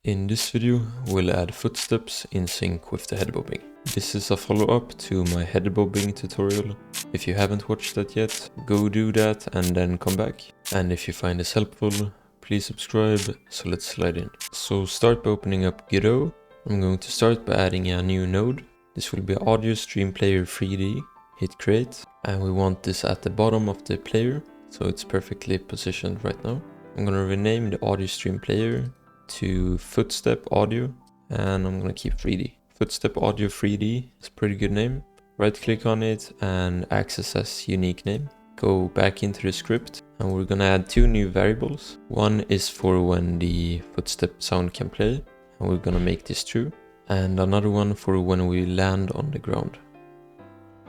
In this video, we'll add footsteps in sync with the head bobbing. This is a follow-up to my head bobbing tutorial. If you haven't watched that yet, go do that and then come back. And if you find this helpful, please subscribe, so let's slide in. So start by opening up Godot. I'm going to start by adding a new node. This will be Audio Stream Player 3D. Hit create, and we want this at the bottom of the player, so it's perfectly positioned right now. I'm gonna rename the audio stream player to footstep audio, and I'm gonna keep 3D. Footstep audio 3D is a pretty good name. Right click on it and access as unique name. Go back into the script, and we're gonna add two new variables. One is for when the footstep sound can play, and we're gonna make this true. And another one for when we land on the ground.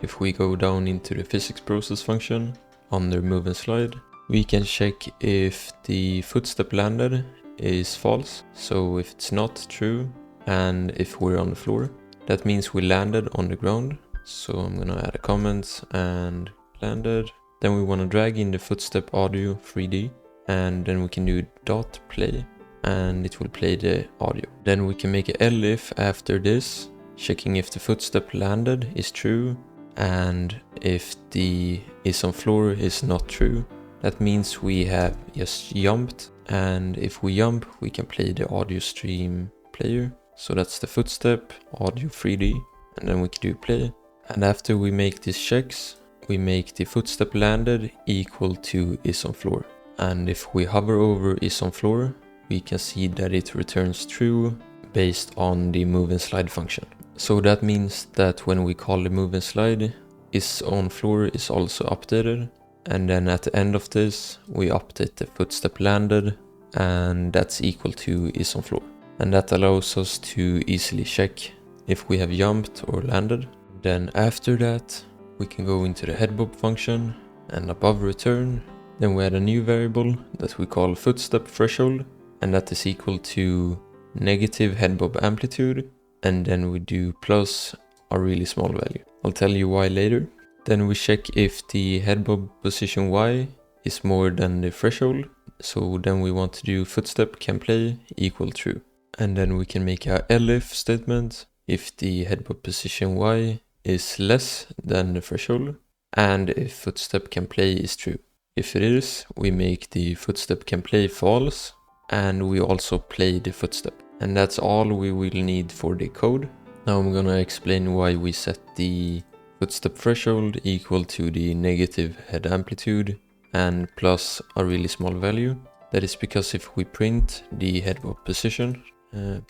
If we go down into the physics process function under move and slide, we can check if the footstep landed is false. So if it's not true, and if we're on the floor, that means we landed on the ground. So I'm gonna add a comment and landed. Then we wanna drag in the footstep audio 3D, and then we can do dot play, and it will play the audio. Then we can make a elif after this, checking if the footstep landed is true, and if the is on floor is not true. That means we have just jumped, and if we jump, we can play the audio stream player. So that's the footstep audio 3D, and then we can do play. And after we make these checks, we make the footstep landed equal to is on floor. And if we hover over is on floor, we can see that it returns true based on the move and slide function. So that means that when we call the move and slide, is on floor is also updated. And then at the end of this, we update the footstep landed, and that's equal to is on floor. And that allows us to easily check if we have jumped or landed. Then after that, we can go into the head bob function, and above return, then we add a new variable that we call footstep threshold, and that is equal to negative head bob amplitude. And then we do plus a really small value. I'll tell you why later. Then we check if the head bob position Y is more than the threshold. So then we want to do footstep can play equal true. And then we can make a elif statement if the head bob position Y is less than the threshold, and if footstep can play is true. If it is, we make the footstep can play false, and we also play the footstep. And that's all we will need for the code. Now I'm gonna explain why we set the footstep threshold equal to the negative head amplitude and plus a really small value. That is because if we print the head bob position, we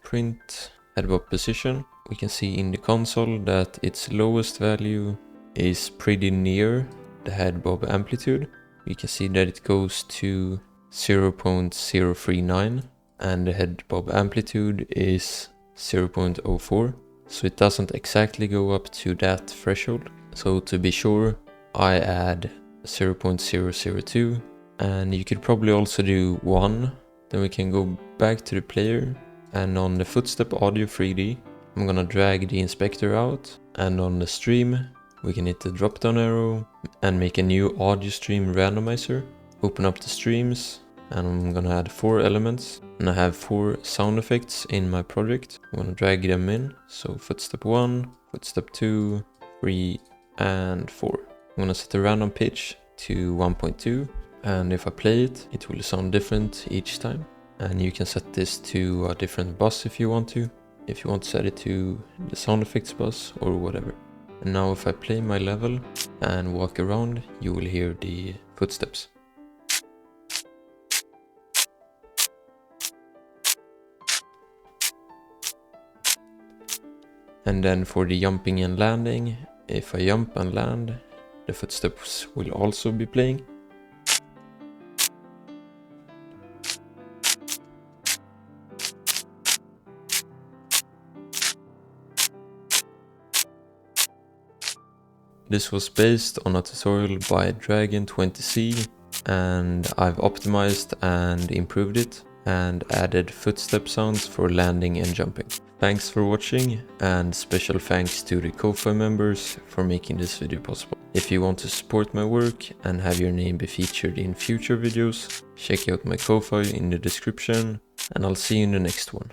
can see in the console that its lowest value is pretty near the head bob amplitude. We can see that it goes to 0.039. and the head bob amplitude is 0.04, so it doesn't exactly go up to that threshold. So to be sure, I add 0.002, and you could probably also do 1. Then we can go back to the player, and on the footstep audio 3D, I'm gonna drag the inspector out, and on the stream, we can hit the drop down arrow and make a new audio stream randomizer. Open up the streams, and I'm gonna add 4 elements, and I have 4 sound effects in my project. I'm gonna drag them in, so footstep 1, footstep 2, 3, and 4. I'm gonna set the random pitch to 1.2, and if I play it, it will sound different each time. And you can set this to a different bus if you want to set it to the sound effects bus or whatever. And now if I play my level and walk around, you will hear the footsteps. And then for the jumping and landing, if I jump and land, the footsteps will also be playing. This was based on a tutorial by Dragon20C, and I've optimized and improved it and added footstep sounds for landing and jumping. Thanks for watching, and special thanks to the Ko-Fi members for making this video possible. If you want to support my work and have your name be featured in future videos, check out my Ko-Fi in the description, and I'll see you in the next one.